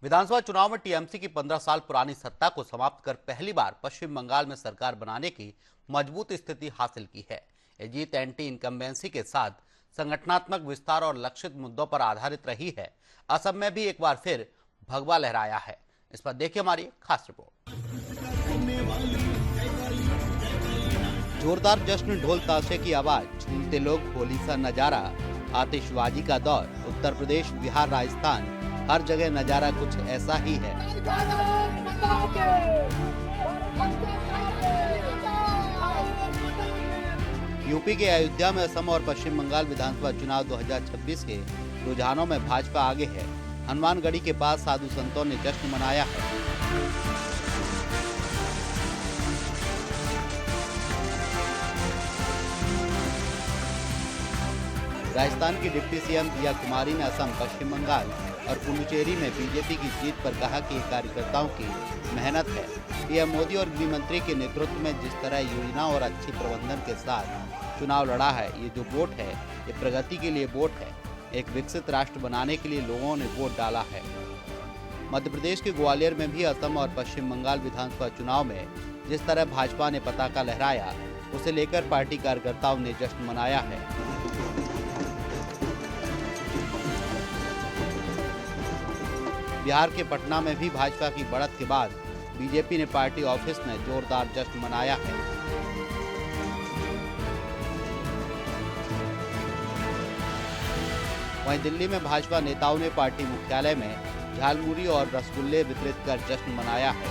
विधानसभा चुनाव में टीएमसी की 15 साल पुरानी सत्ता को समाप्त कर पहली बार पश्चिम बंगाल में सरकार बनाने की मजबूत स्थिति हासिल की है। ये जीत एंटी इनकम्बेंसी के साथ संगठनात्मक विस्तार और लक्षित मुद्दों पर आधारित रही है। असम में भी एक बार फिर भगवा लहराया है। इस पर देखिए हमारी खास रिपोर्ट। जोरदार जश्न, ढोल ताशे की आवाज, झूमते लोग, होली सा नजारा, आतिशबाजी का दौर। उत्तर प्रदेश, बिहार, राजस्थान, हर जगह नजारा कुछ ऐसा ही है। यूपी के अयोध्या में असम और पश्चिम बंगाल विधानसभा चुनाव 2026 के रुझानों में भाजपा आगे है। हनुमानगढ़ी के पास साधु संतों ने जश्न मनाया है। राजस्थान की डिप्टी सीएम दिया कुमारी ने असम, पश्चिम बंगाल और पुडुचेरी में बीजेपी की जीत पर कहा कि ये कार्यकर्ताओं की मेहनत है। पीएम मोदी और गृह मंत्री के नेतृत्व में जिस तरह योजना और अच्छी प्रबंधन के साथ चुनाव लड़ा है, ये जो वोट है ये प्रगति के लिए वोट है। एक विकसित राष्ट्र बनाने के लिए लोगों ने वोट डाला है। मध्य प्रदेश के ग्वालियर में भी असम और पश्चिम बंगाल विधानसभा चुनाव में जिस तरह भाजपा ने पताका लहराया, उसे लेकर पार्टी कार्यकर्ताओं ने जश्न मनाया है। बिहार के पटना में भी भाजपा की बढ़त के बाद बीजेपी ने पार्टी ऑफिस में जोरदार जश्न मनाया है। वहीं दिल्ली में भाजपा नेताओं ने पार्टी मुख्यालय में झालमुरी और रसगुल्ले वितरित कर जश्न मनाया है।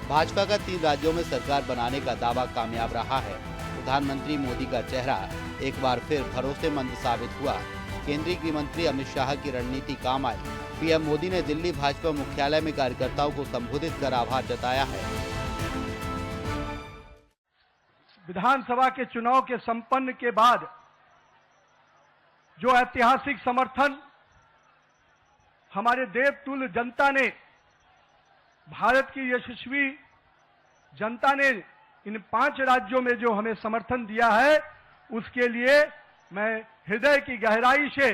भाजपा का 3 राज्यों में सरकार बनाने का दावा कामयाब रहा है। प्रधानमंत्री मोदी का चेहरा एक बार फिर भरोसेमंद साबित हुआ। केंद्रीय गृह मंत्री अमित शाह की रणनीति काम आई। पीएम मोदी ने दिल्ली भाजपा मुख्यालय में कार्यकर्ताओं को संबोधित कर आभार जताया है। विधानसभा के चुनाव के संपन्न के बाद जो ऐतिहासिक समर्थन हमारे देवतुल्य जनता ने, भारत की यशस्वी जनता ने इन 5 राज्यों में जो हमें समर्थन दिया है, उसके लिए मैं हृदय की गहराई से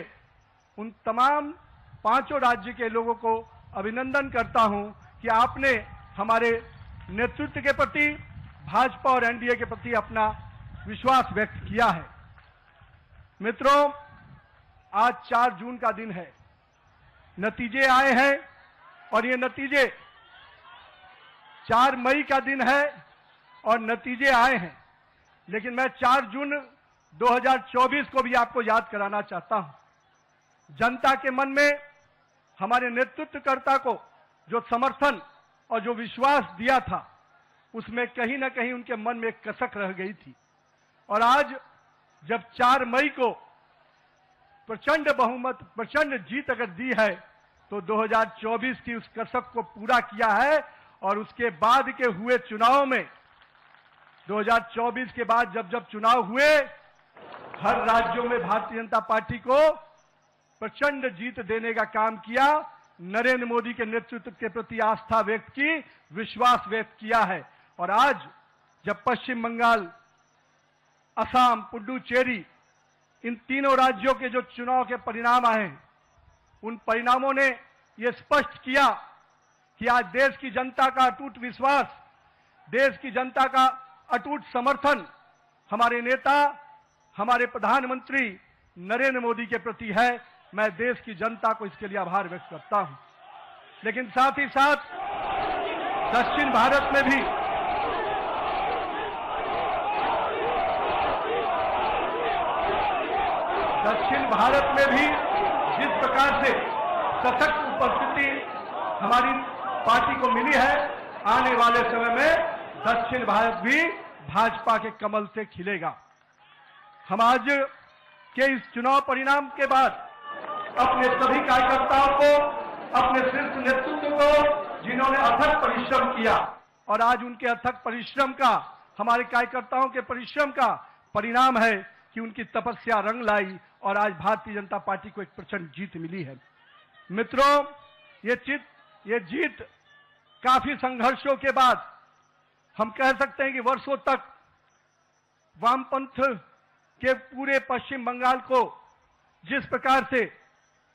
उन तमाम 5 राज्य के लोगों को अभिनंदन करता हूं कि आपने हमारे नेतृत्व के प्रति, भाजपा और एनडीए के प्रति अपना विश्वास व्यक्त किया है। मित्रों, आज 4 जून का दिन है। नतीजे आए हैं और ये नतीजे 4 मई का दिन है और नतीजे आए हैं। लेकिन मैं 4 जून 2024 को भी आपको याद कराना चाहता हूं। जनता के मन में हमारे नेतृत्वकर्ता को जो समर्थन और जो विश्वास दिया था, उसमें कहीं ना कहीं उनके मन में एक कसक रह गई थी। और आज जब 4 मई को प्रचंड बहुमत, प्रचंड जीत अगर दी है, तो 2024 की उस कसक को पूरा किया है। और उसके बाद के हुए चुनाव में, 2024 के बाद जब चुनाव हुए, हर राज्यों में भारतीय जनता पार्टी को प्रचंड जीत देने का काम किया। नरेंद्र मोदी के नेतृत्व के प्रति आस्था व्यक्त की, विश्वास व्यक्त किया है। और आज जब पश्चिम बंगाल, असम, पुडुचेरी, इन तीनों राज्यों के जो चुनाव के परिणाम आए, उन परिणामों ने यह स्पष्ट किया कि आज देश की जनता का अटूट विश्वास, देश की जनता का अटूट समर्थन हमारे नेता, हमारे प्रधानमंत्री नरेंद्र मोदी के प्रति है। मैं देश की जनता को इसके लिए आभार व्यक्त करता हूं। लेकिन साथ ही साथ दक्षिण भारत में भी जिस प्रकार से सशक्त उपस्थिति हमारी पार्टी को मिली है, आने वाले समय में दक्षिण भारत भी भाजपा के कमल से खिलेगा। हम आज के इस चुनाव परिणाम के बाद अपने सभी कार्यकर्ताओं को, अपने शीर्ष नेतृत्व को, जिन्होंने अथक परिश्रम किया, और आज उनके अथक परिश्रम का, हमारे कार्यकर्ताओं के परिश्रम का परिणाम है कि उनकी तपस्या रंग लाई और आज भारतीय जनता पार्टी को एक प्रचंड जीत मिली है। मित्रों, ये जीत काफी संघर्षों के बाद, हम कह सकते हैं कि वर्षों तक वामपंथ कि पूरे पश्चिम बंगाल को जिस प्रकार से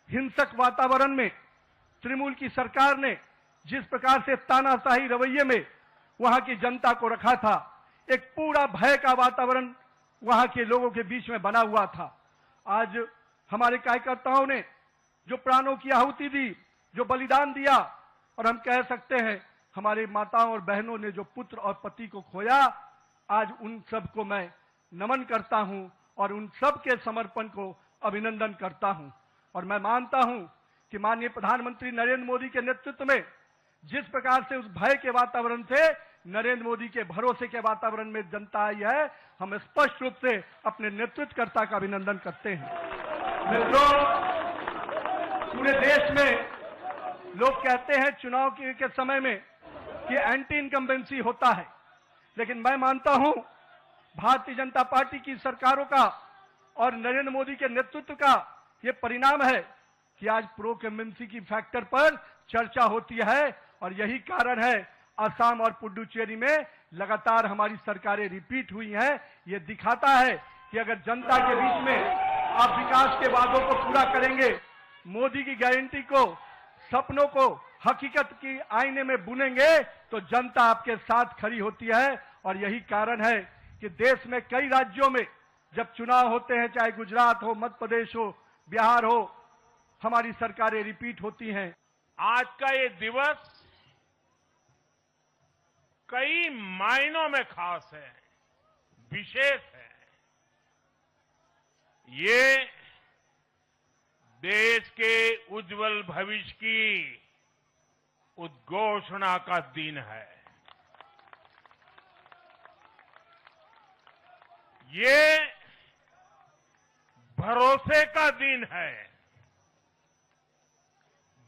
हिंसक वातावरण में तृणमूल की सरकार ने जिस प्रकार से तानाशाही रवैये में वहां की जनता को रखा था, एक पूरा भय का वातावरण वहां के लोगों के बीच में बना हुआ था। आज हमारे कार्यकर्ताओं ने जो प्राणों की आहुति दी, जो बलिदान दिया, और हम कह सकते हैं हमारे माताओं और बहनों ने जो पुत्र और पति को खोया, आज उन सब को मैं नमन करता हूं और उन सब के समर्पण को अभिनंदन करता हूं। और मैं मानता हूं कि माननीय प्रधानमंत्री नरेंद्र मोदी के नेतृत्व में जिस प्रकार से उस भय के वातावरण से नरेंद्र मोदी के भरोसे के वातावरण में जनता आई है, हम स्पष्ट रूप से अपने नेतृत्वकर्ता का अभिनंदन करते हैं। मित्रों, पूरे देश में लोग कहते हैं चुनाव के समय में कि एंटी इनकम्बेंसी होता है, लेकिन मैं मानता हूं भारतीय जनता पार्टी की सरकारों का और नरेंद्र मोदी के नेतृत्व का ये परिणाम है कि आज प्रो इनकम्बेंसी की फैक्टर पर चर्चा होती है, और यही कारण है असम और पुडुचेरी में लगातार हमारी सरकारें रिपीट हुई हैं। ये दिखाता है कि अगर जनता के बीच में आप विकास के वादों को पूरा करेंगे, मोदी की गारंटी को, सपनों को हकीकत की आईने में बुनेंगे, तो जनता आपके साथ खड़ी होती है। और यही कारण है कि देश में कई राज्यों में जब चुनाव होते हैं, चाहे गुजरात हो, मध्य प्रदेश हो, बिहार हो, हमारी सरकारें रिपीट होती हैं। आज का ये दिवस कई मायनों में खास है, विशेष है। ये देश के उज्जवल भविष्य की उद्घोषणा का दिन है। ये भरोसे का दिन है।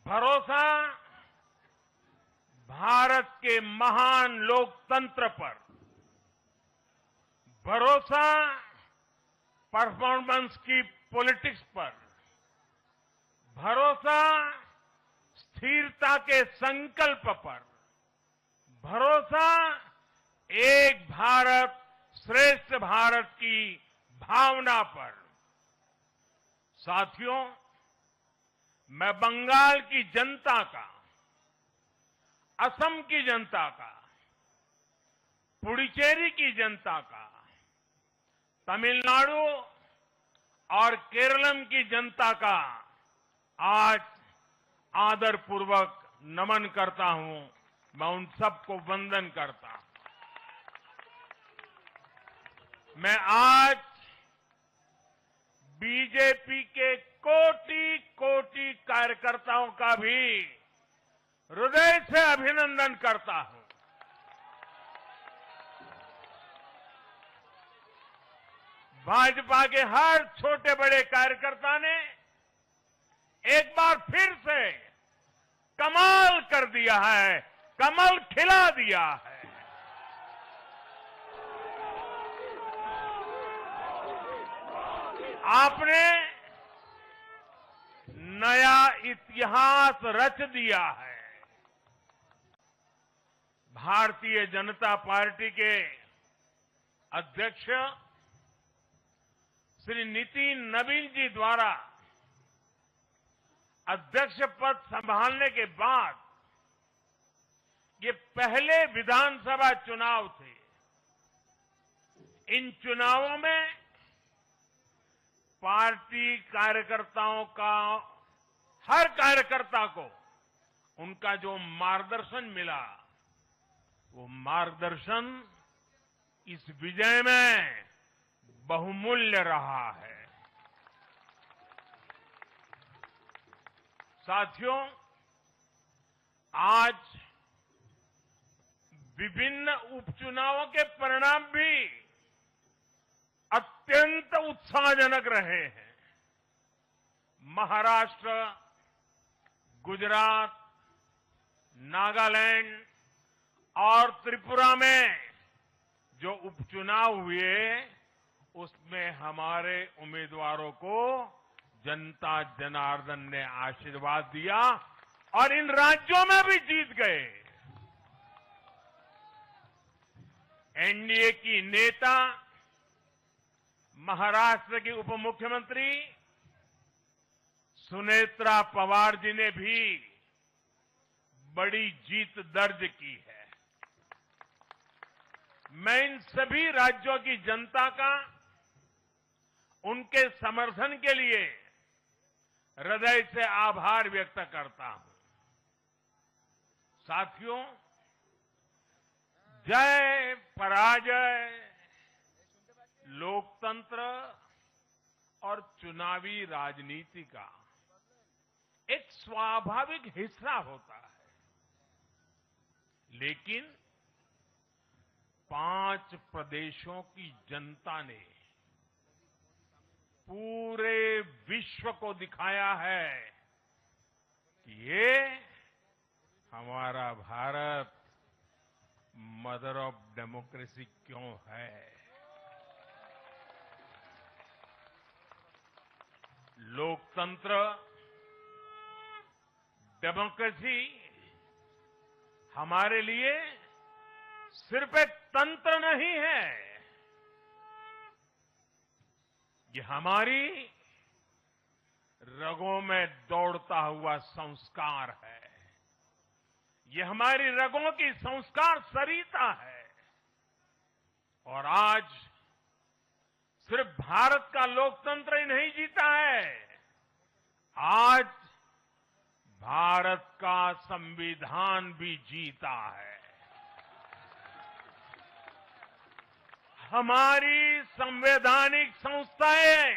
भरोसा भारत के महान लोकतंत्र पर, भरोसा परफॉर्मेंस की पॉलिटिक्स पर, भरोसा स्थिरता के संकल्प पर, भरोसा एक भारत श्रेष्ठ भारत की भावना पर। साथियों, मैं बंगाल की जनता का, असम की जनता का, पुडुचेरी की जनता का, तमिलनाडु और केरलम की जनता का आज आदरपूर्वक नमन करता हूं। मैं उन सबको वंदन करता हूं। मैं आज बीजेपी के कोटि कोटि कार्यकर्ताओं का भी हृदय से अभिनंदन करता हूं। भाजपा के हर छोटे बड़े कार्यकर्ता ने एक बार फिर से कमाल कर दिया है, कमल खिला दिया है। आपने नया इतिहास रच दिया है। भारतीय जनता पार्टी के अध्यक्ष श्री नितिन नवीन जी द्वारा अध्यक्ष पद संभालने के बाद ये पहले विधानसभा चुनाव थे। इन चुनावों में पार्टी कार्यकर्ताओं का, हर कार्यकर्ता को उनका जो मार्गदर्शन मिला, वो मार्गदर्शन इस विजय में बहुमूल्य रहा है। साथियों, आज विभिन्न उपचुनावों के परिणाम भी अत्यंत उत्साहजनक रहे हैं। महाराष्ट्र, गुजरात, नागालैंड और त्रिपुरा में जो उपचुनाव हुए, उसमें हमारे उम्मीदवारों को जनता जनार्दन ने आशीर्वाद दिया और इन राज्यों में भी जीत गए। एनडीए की नेता महाराष्ट्र की उप मुख्यमंत्री सुनेत्रा पवार जी ने भी बड़ी जीत दर्ज की है। मैं इन सभी राज्यों की जनता का उनके समर्थन के लिए हृदय से आभार व्यक्त करता हूं। साथियों, जय पराजय लोकतंत्र और चुनावी राजनीति का एक स्वाभाविक हिस्सा होता है, लेकिन 5 प्रदेशों की जनता ने पूरे विश्व को दिखाया है कि ये हमारा भारत मदर ऑफ डेमोक्रेसी क्यों है। लोकतंत्र, डेमोक्रेसी हमारे लिए सिर्फ एक तंत्र नहीं है, ये हमारी रगों में दौड़ता हुआ संस्कार है। ये हमारी रगों की संस्कार सरिता है। और आज सिर्फ भारत का लोकतंत्र ही नहीं जीता है, आज भारत का संविधान भी जीता है। हमारी संवैधानिक संस्थाएं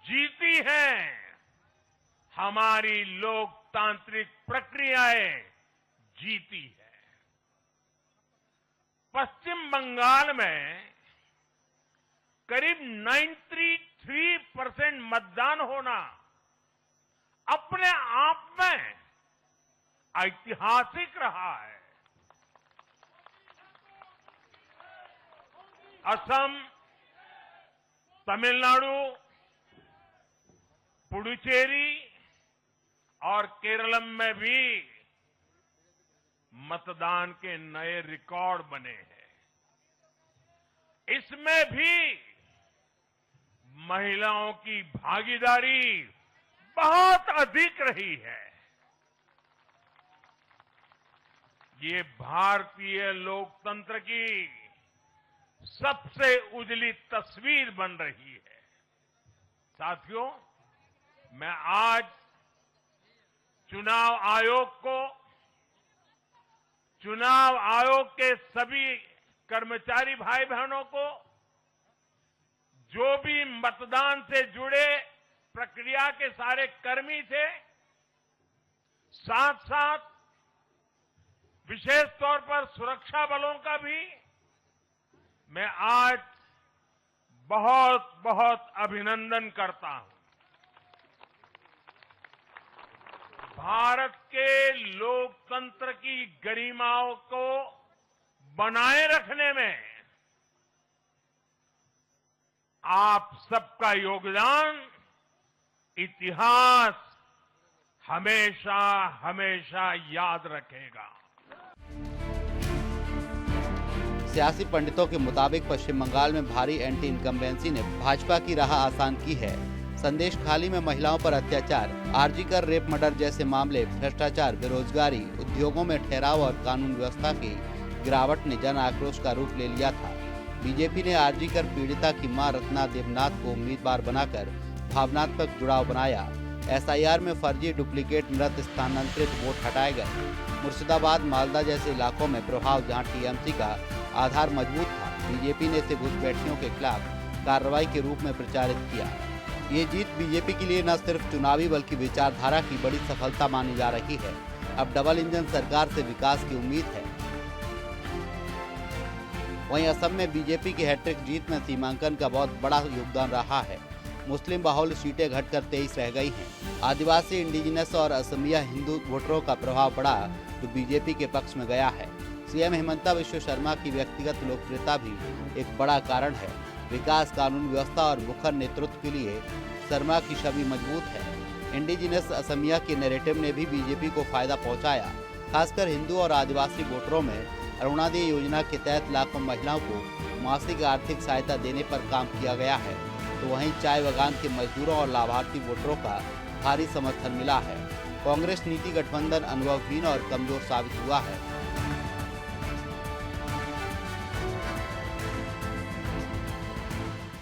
जीती हैं, हमारी लोकतांत्रिक प्रक्रियाएं जीती है। पश्चिम बंगाल में करीब 93% मतदान होना अपने आप में ऐतिहासिक रहा है। असम, तमिलनाडु, पुडुचेरी और केरलम में भी मतदान के नए रिकॉर्ड बने हैं। इसमें भी महिलाओं की भागीदारी बहुत अधिक रही है। ये भारतीय लोकतंत्र की सबसे उजली तस्वीर बन रही है। साथियों, मैं आज चुनाव आयोग के सभी कर्मचारी भाई बहनों को, जो भी मतदान से जुड़े प्रक्रिया के सारे कर्मी थे, साथ साथ विशेष तौर पर सुरक्षा बलों का भी मैं आज बहुत बहुत अभिनंदन करता हूं। भारत के लोकतंत्र की गरिमाओं को बनाए रखने में आप सबका योगदान इतिहास हमेशा हमेशा याद रखेगा। सियासी पंडितों के मुताबिक पश्चिम बंगाल में भारी एंटी इनकम्बेंसी ने भाजपा की राह आसान की है। संदेश खाली में महिलाओं पर अत्याचार, आरजी कर रेप मर्डर जैसे मामले, भ्रष्टाचार, बेरोजगारी, उद्योगों में ठहराव और कानून व्यवस्था की गिरावट ने जन आक्रोश का रूप ले लिया था। बीजेपी ने आरजी कर पीड़िता की मां रत्ना देवनाथ को उम्मीदवार बनाकर भावनात्मक जुड़ाव बनाया। एसआईआर में फर्जी डुप्लीकेट मृत स्थानांतरित वोट हटाए गए। मुर्शिदाबाद, मालदा जैसे इलाकों में प्रभाव जहां टीएमसी का आधार मजबूत था, बीजेपी ने इसे घुसपैठियों के खिलाफ कार्रवाई के रूप में प्रचारित किया। ये जीत बीजेपी के लिए न सिर्फ चुनावी बल्कि विचारधारा की बड़ी सफलता मानी जा रही है। अब डबल इंजन सरकार से विकास की उम्मीद है। वहीं असम में बीजेपी की हैट्रिक जीत में सीमांकन का बहुत बड़ा योगदान रहा है। मुस्लिम बाहुल्य सीटें घटकर 23 रह गई हैं। आदिवासी, इंडिजिनस और असमिया हिंदू वोटरों का प्रभाव बढ़ा तो बीजेपी के पक्ष में गया है। सीएम हिमंता बिश्व शर्मा की व्यक्तिगत लोकप्रियता भी एक बड़ा कारण है। विकास, कानून व्यवस्था और मुखर नेतृत्व के लिए शर्मा की छवि मजबूत है। इंडिजिनस असमिया के नैरेटिव ने भी बीजेपी को फायदा पहुंचाया। खासकर हिंदू और आदिवासी वोटरों में अरुणादय योजना के तहत लाखों महिलाओं को मासिक आर्थिक सहायता देने पर काम किया गया है, तो वहीं चाय बागान के मजदूरों और लाभार्थी वोटरों का भारी समर्थन मिला है। कांग्रेस नीति गठबंधन अनुभवहीन और कमजोर साबित हुआ है।